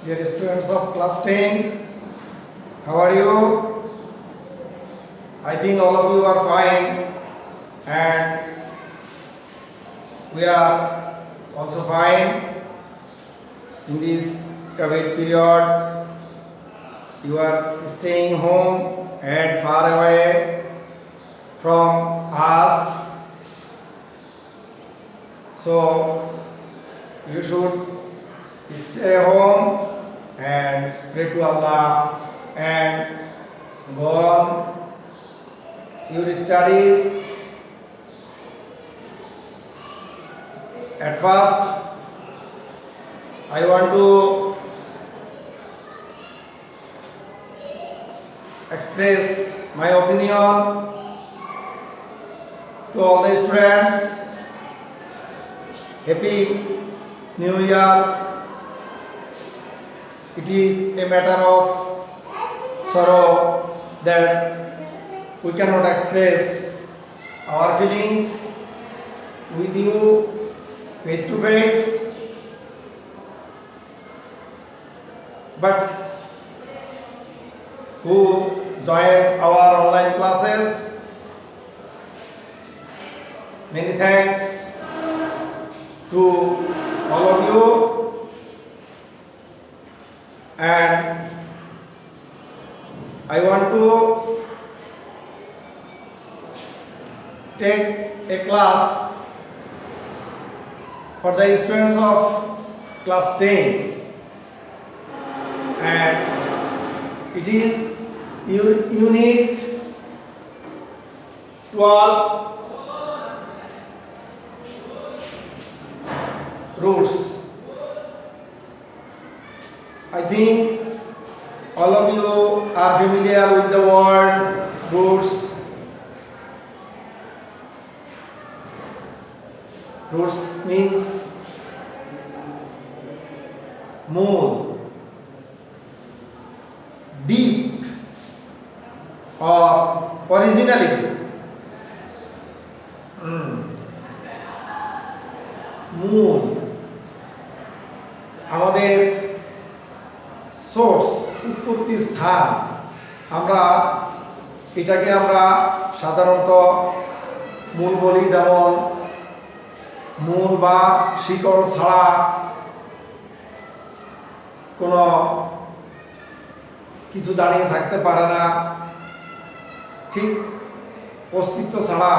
Dear students of class 10, how are you? I think all of you are fine and we are also fine in this COVID period. You are staying home and far away from us. So you should stay home and pray to Allah and go on your studies. At first, I want to express my opinion to all the students. Happy New Year. It is a matter of sorrow that we cannot express our feelings with you face to face, but who join our online classes, many thanks to all of you. And I want to take a class for the students of class 10, and it is unit 12, roots. I think all of you are familiar with the word roots. Roots means moon, deep, or originality. Moon আমাদের source, উৎপত্তি স্থান। আমরা এটাকে সাধারণত মূল বলি, যেমন মূল বা শিকড় ছাড়া কোনো কিছু দাঁড়িয়ে থাকতে পারে না, ঠিক অস্তিত্ব ছাড়া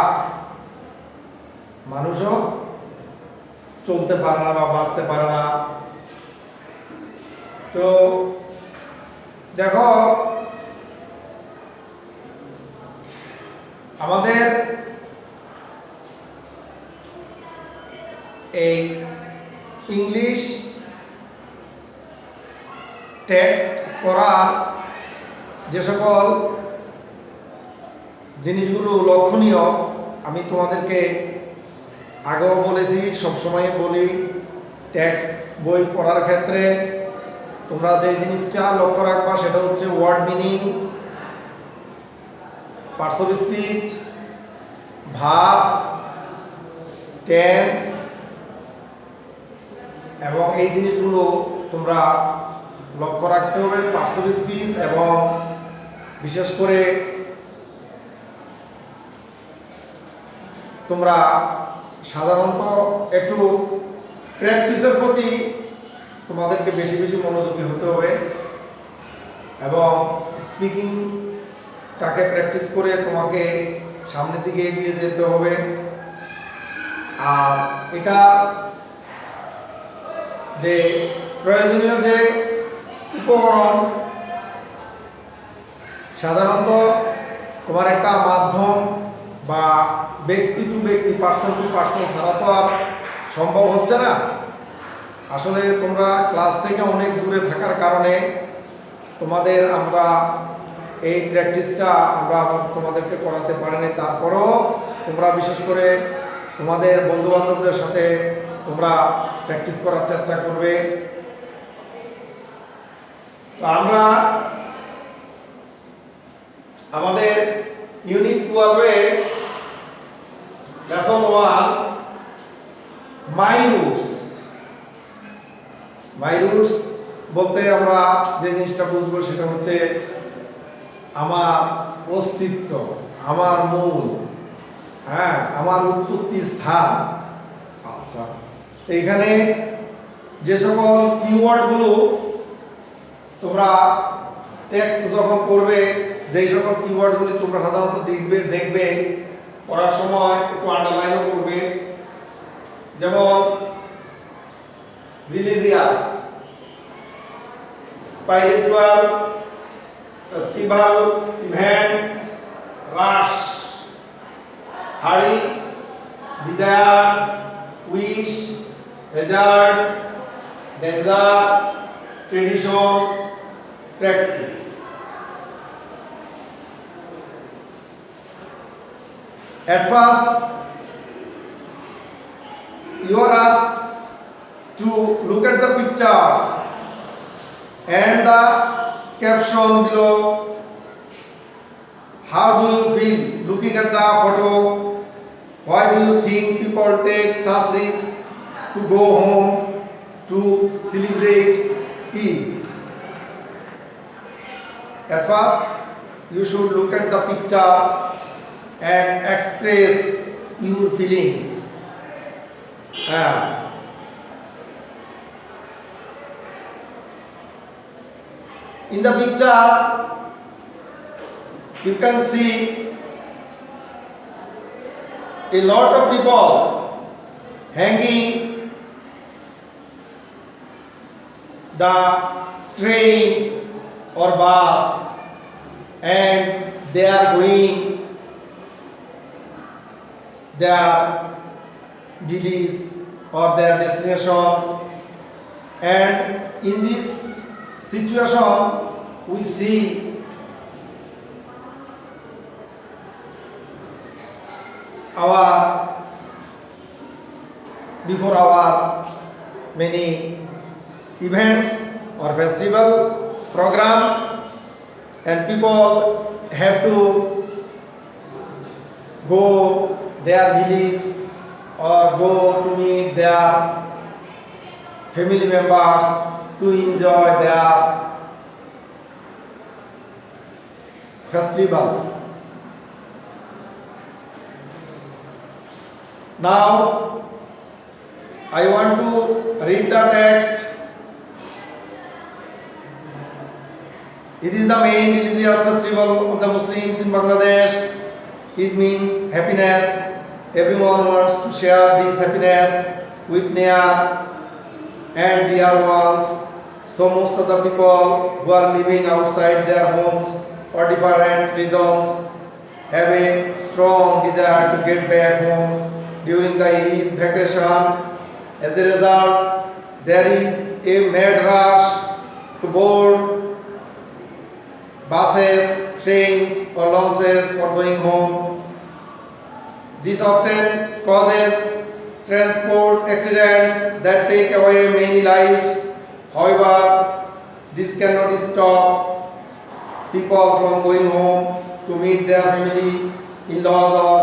মানুষও চলতে পারে না বা বাঁচতে পারে না। তো দেখো, আমাদের এই ইংলিশ টেক্সট পড়ার যে সকল জিনিসগুলো লক্ষণীয়, আমি তোমাদেরকে আগেও বলেছি, সবসময় বলি, টেক্সট বই পড়ার ক্ষেত্রে তোমরা যে জিনিসটা লক্ষ্য রাখবা সেটা হচ্ছে word meaning, parts of speech, verb, tense, এবং এই জিনিসগুলো তোমরা লক্ষ্য রাখতে হবে। পার্টস অফ স্পিচ এবং বিশেষ করে তোমরা সাধারণত একটু প্র্যাকটিসের প্রতি তোমাদেরকে বেশি বেশি মনোযোগী হতে হবে এবং স্পিকিংটাকে প্র্যাকটিস করে তোমাকে সামনের দিকে এগিয়ে যেতে হবে। আর এটা যে প্রয়োজনীয় যে উপকরণ, সাধারণত তোমার একটা মাধ্যম বা ব্যক্তি টু ব্যক্তি, পার্সন টু পার্সন ছাড়া তো আর সম্ভব হচ্ছে না। আসলে তোমরা ক্লাস থেকে অনেক দূরে থাকার কারণে আমরা এই প্র্যাকটিসটা তোমাদেরকে করাতে পারিনি। তারপরেও তোমরা বিশেষ করে তোমাদের বন্ধু বান্ধবদের সাথে তোমরা প্র্যাকটিস করার চেষ্টা করবে। আমরা আমাদের ইউনিট 12-এ লেসন 1 মাই রুটস বলতে আমরা যে জিনিসটা বুঝবো সেটা হচ্ছে আমার অস্তিত্ব, আমার মূল, হ্যাঁ, আমার উৎপত্তি স্থান। আচ্ছা, এইখানে যে সকল কিওয়ার্ডগুলো তোমরা টেক্সট যখন পড়বে, যেই সকল কিওয়ার্ডগুলি তোমরা সাধারণত দেখবে পড়ার সময় একটু আন্ডারলাইনও করবে, যেমন রিলিজিয়াস, স্পিরিচুয়াল, ফেস্টিভ্যাল, ইভেন্ট, রাশ, হারি, desire, wish, Hazard, danger, tradition, practice. At first, you are asked to look at the pictures and the caption below. How do you feel looking at the photo? Why do you think people take such risks to go home to celebrate Eid? At first, you should look at the picture and express your feelings. In the picture, you can see a lot of people hanging the train or bus, and they are going their village or their destination. And in this situation, we see before our many events or festival program, and people have to go their village or go to meet their family members to enjoy their festival. Now I want to read the text. It is the main religious festival of the Muslims in Bangladesh. It means happiness. Everyone wants to share this happiness with near and dear ones. So most of the people who are living outside their homes for different reasons have a strong desire to get back home during the Eid vacation. As a result, there is a mad rush to board buses, trains or launches for going home. This often causes transport accidents that take away many lives. However, this cannot stop people from going home to meet their family, in-laws or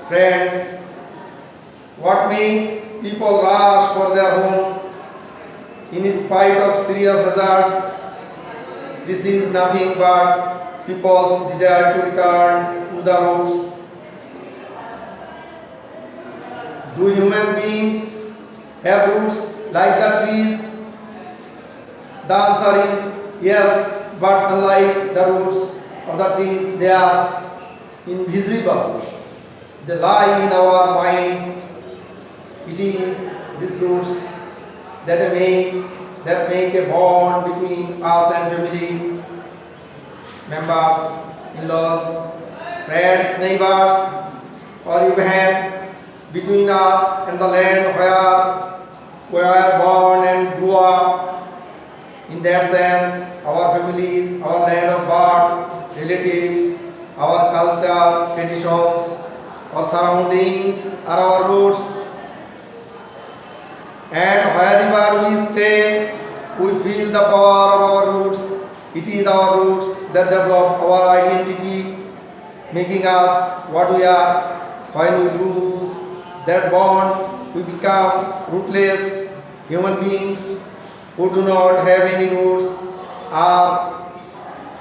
friends. What makes people rush for their homes in spite of serious hazards? This is nothing but people's desire to return to the roots. Do human beings have roots like the trees? The answer is yes, but unlike the roots of the trees, they are invisible. They lie in our minds. It is these roots that make a bond between us and family members, in-laws, friends, neighbors, or even between us and the land where we are born and grew up. In that sense, our families, our land of birth, relatives, our culture, traditions, our surroundings are our roots. And wherever we stay, we feel the power of our roots. It is our roots that develop our identity, making us what we are. When we lose that bond, we become rootless human beings who do not have any roots are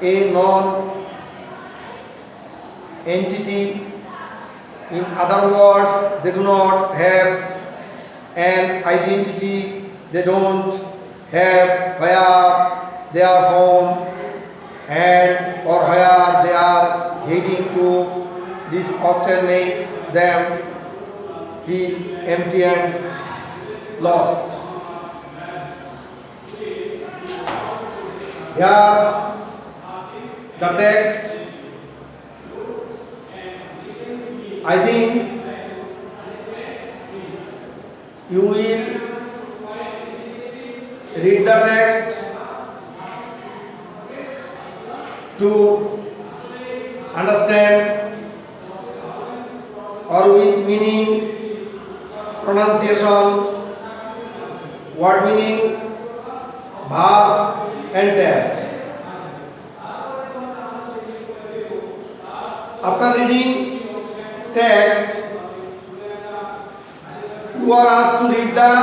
a non-entity. In other words, they do not have an identity. They don't have where they are from and or where they are heading to. This often makes them feel empty and lost. Here, the text, I think you will read the text to understand or with meaning, pronunciation, word meaning, verb and tense. After reading text, you are asked to read the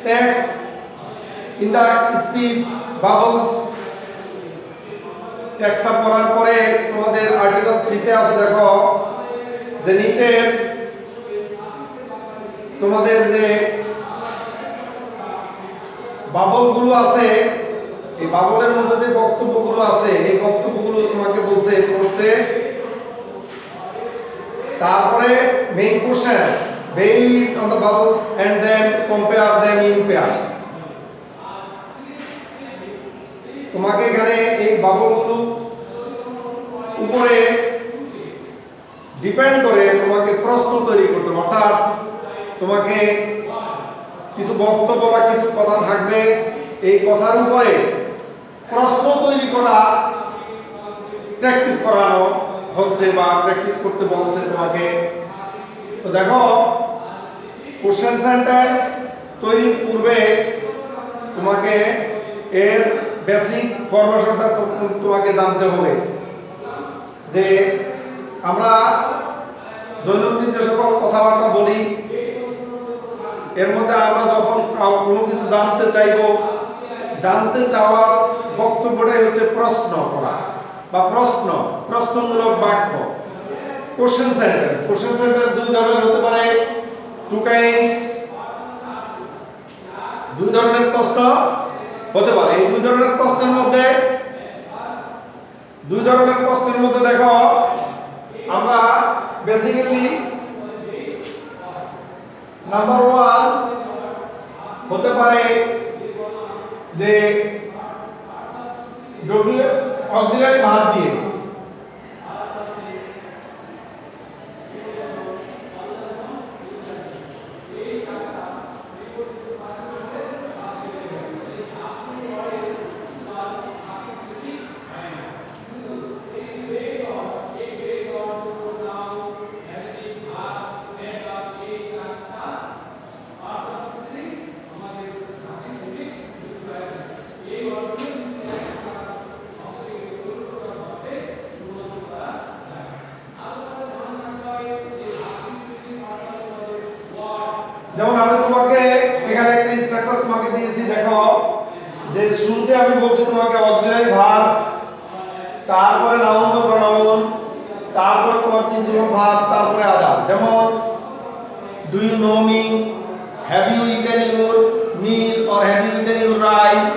text in the speech bubbles. টেক্সটটা পড়ার পরে তোমাদের article সিতে আছে, দেখো যে নিচে তোমাদের যে বাবলগুলো আছে, এই বাবলের মধ্যে যে বক্তব্যগুলো আছে, এই বক্তব্যগুলো তোমাকে বলছে পড়তে। তারপরে main questions based on the bubbles and then compare them in pairs. তোমাকে এখানে এই বাবলগুলো উপরে ডিপেন্ড করে তোমাকে প্রশ্ন তৈরি করতে হবে, অর্থাৎ তোমাকে কিছু বক্তব্য বা কিছু কথা থাকবে, এই কথার উপরে প্রশ্ন তৈরি করা প্র্যাকটিস করানো হচ্ছে বা প্র্যাকটিস করতে বলছে তোমাকে। তো দেখো, কোশ্চেন সেন্টেন্স তৈরির পূর্বে তোমাকে এর বেসিক ফরমেশনটা তোমাকে জানতে হবে। যে আমরা দৈনন্দিন যে সকল কথাবার্তা বলি, এর মধ্যে আমরা যখন কোনো কিছু জানতে চাইব, জানতে চাওয়ার বক্তব্যটাই হচ্ছে প্রশ্ন করা বা প্রশ্নমূলক বাক্য। কোশ্চেন সেন্টেন্স দুই ধরনের হতে পারে, টু কাইন্ডস, দুই ধরনের প্রশ্ন হতে পারে। এই দুই ধরনের প্রশ্নের মধ্যে দেখো আমরা বেসিক্যালি নাম্বার 1 হতে পারে যে অক্সিলারি ভার্ব দিয়ে, যেমন আমি তোমাকে এখানে একটা স্ট্রাকচার তোমাকে দিয়েছি। দেখো যে শুরুতে আমি বলছি তোমাকে অক্সিলারি ভার্ব, তারপরে নাউন বা প্রোনাউন, তারপরে তোমার প্রিন্সিপাল ভার্ব, তারপরে আদার। যেমন do you know me, have you eaten your meal or have you eaten your rice.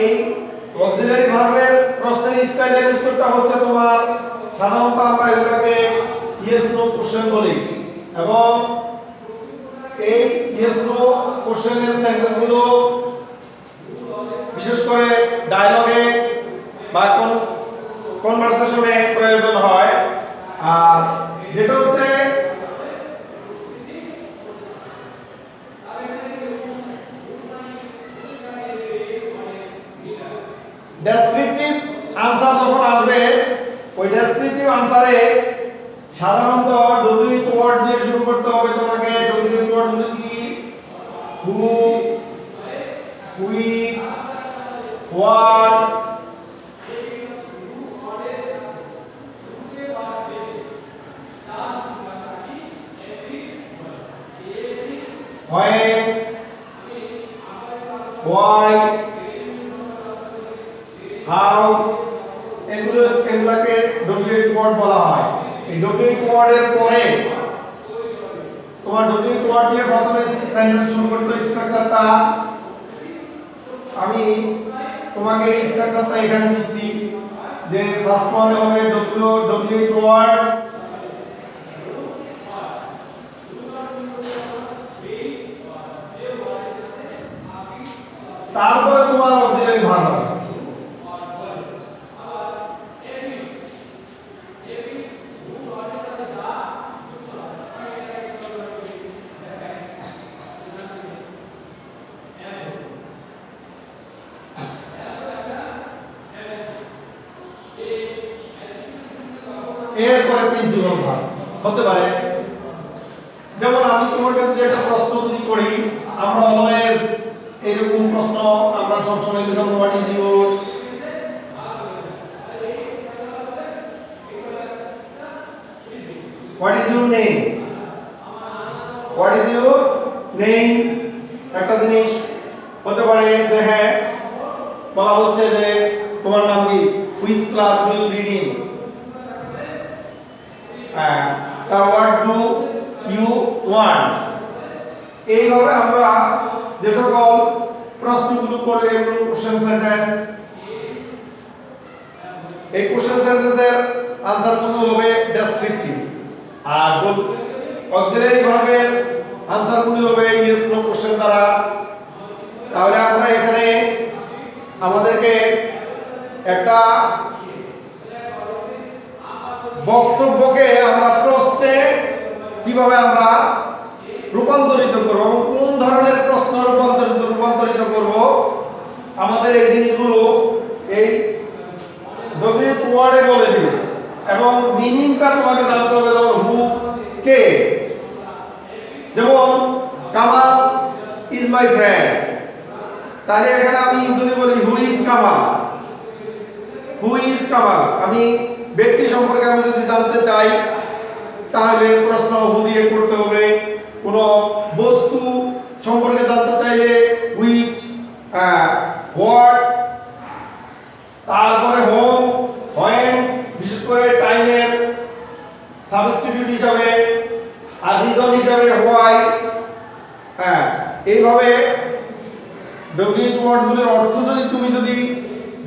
এই অক্সিলারি ভার্বের প্রশ্নের স্টাইলের উত্তরটা হচ্ছে তোমার সাধারণত আমরা এগুলোকে ইয়েস নো কোশ্চেন বলি, এবং এই ইয়েস নো কোশ্চেনের সেন্টেন্সগুলো বিশেষ করে ডায়লগে বা কনভারসেশনে প্রয়োজন হয়। আর যেটা হচ্ছে ডেসক্রিপটিভ আনসার যখন আসবে, ওই ডেসক্রিপটিভ আনসারে সাধারণত ডব্লিউএইচ ওয়ার্ড দিয়ে শুরু করতে হবে তোমাকে। ডব্লিউএইচ ওয়ার্ড গুলো কি? Who, which, what, when, why, how, এগুলাকে WH ওয়ার্ড বলা হয়। এই WH ওয়ার্ডের পরে তোমার WH ওয়ার্ড দিয়ে প্রথমে সেন্টেন্স শুরু করতে স্ট্রাকচারটা আমি তোমাকে এই স্ট্রাকচারটা এখানে দিচ্ছি যে ফার্স্ট ওয়ান হবে WH ওয়ার্ড, তারপরে তোমার অক্সিলারি ভার্ব আসবে। এরপরে প্রিন্সিপাল ভার্ব হতে পারে, যেমন আমি তোমাকে যদি একটা প্রশ্ন যদি করি, আমরা অলওয়েজ এরকম প্রশ্ন আমরা সবসময় লিখব what is your, what is your name, what is your name. একটা জিনিস হতে পারে যে হ্যাঁ বলা হচ্ছে যে তোমার নাম কি, which class do you read in, তা হোয়াট ডু ইউ ওয়ান্ট। এইভাবে আমরা যে সকল প্রশ্নগুলো করবে এগুলো কোশ্চেন সেন্টেন্স। এই কোশ্চেন সেন্টেন্সের আনসারগুলো হবে ডেসক্রিপটিভ, আর অক্সিলারি ভার্বের আনসারগুলো হবে ইয়েস নো কোশ্চেন দ্বারা। তাহলে আমরা এখানে আমাদেরকে একটা বক্তব্যকে আমরা প্রশ্নে কিভাবে আমরা রূপান্তরিত করব এবং কোন ধরনের প্রশ্ন রূপান্তরিত করব, আমাদের এই জিনিসগুলো এই WH ওয়ার্ডে বলে দিবে এবং মিনিংটা তোমাকে জানতে হবে। যেমন হু, কে, যেমন কামাল ইজ মাই ফ্রেন্ড, তাহলে এখানে আমি যদি বলি who is Kamal, who is Kamal, আমি ব্যক্তি সম্পর্কে আমি যদি জানতে চাই তাহলে প্রশ্ন হু দিয়ে করতে হবে। কোন বস্তু সম্পর্কে জানতে চাইলে হুইচ, হোয়াট, তারপরে হোম, হোয়েন, বিশেষ করে টাইমের সাবস্টিটিউট হিসাবে, আর রিজন হিসাবে হোয়াই। এইভাবে WH ওয়ার্ডগুলোর অর্থ তুমি যদি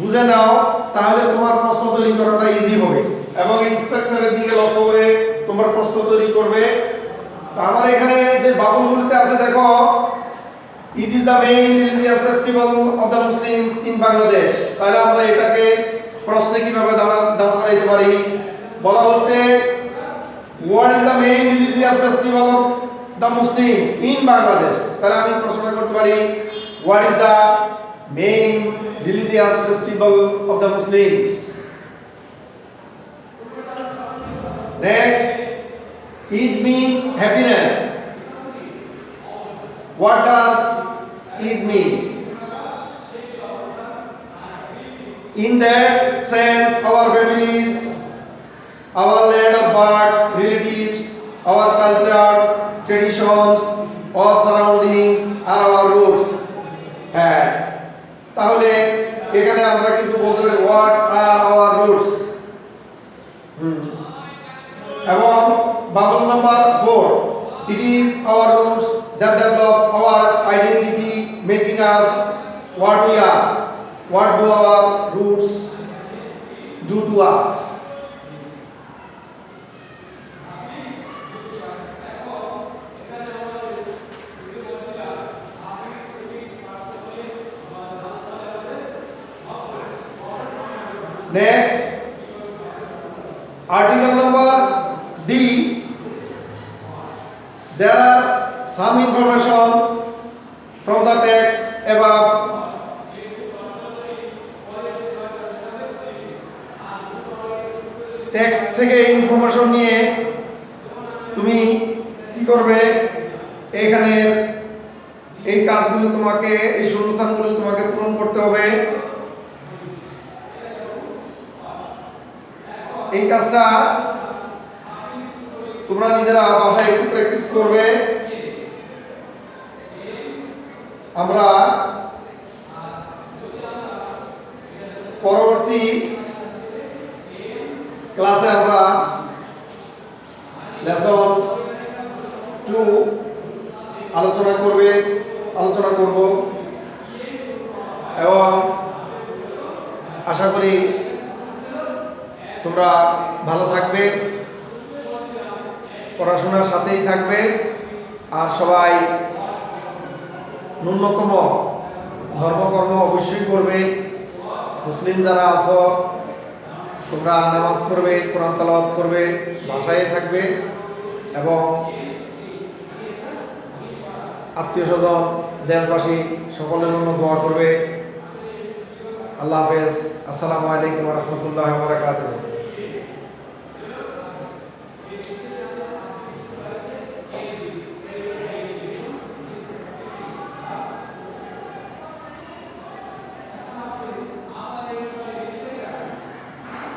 বুঝে নাও তাহলে তোমার প্রশ্ন তৈরি করাটা ইজি হবে এবং এই স্ট্রাকচারের দিকে লক্ষ্য করে তোমার প্রশ্ন তৈরি করবে। আমার এখানে যে বাবুলগুলোতে আছে দেখো, it is the main religious festival of the Muslims in Bangladesh. তাহলে আমরা এটাকে প্রশ্নে কিভাবে দাঁড় করাইতে পারি? বলা হচ্ছে what is the main religious festival of the Muslims in Bangladesh. তাহলে আমি প্রশ্নটা করতে পারি what is the main religious festival of the Muslims. Next, it means happiness. What does it mean? In that sense, our families, our land of birth, relatives, our culture, traditions, our surroundings are our roots. হ্যাঁ, তাহলে এখানে আমরা কিন্তু বলতে পারি what are our roots। এবং bubble number 4, it is our roots that develop our identity, making us what we are. What do our roots do to us? Next, article number D. There are some information from the text above. Text থেকে information নিয়ে তুমি কি করবে, এখানে এই কাজগুলো তোমাকে, এই শূন্যস্থানগুলো তোমাকে পূরণ করতে হবে। এই কাজটা তোমরা নিজেরা বাসায় একটু প্র্যাকটিস করবে আমরা পরবর্তী ক্লাসে আমরা লেসন 2 আলোচনা করব এবং আশা করি তোমরা ভালো থাকবে, পড়াশোনার সাথেই থাকবে, আর সবাই ন্যূনতম ধর্মকর্ম অবশ্যই করবে। মুসলিম যারা আছো তোমরা নামাজ পড়বে, কোরআন তেলাওয়াত করবে, ভাষায় থাকবে এবং আত্মীয় স্বজন দেশবাসী সকলের জন্য দোয়া করবে। আল্লাহ হাফেজ। আসসালামু আলাইকুম ওয়া রাহমাতুল্লাহি ওয়া বারাকাতুহু।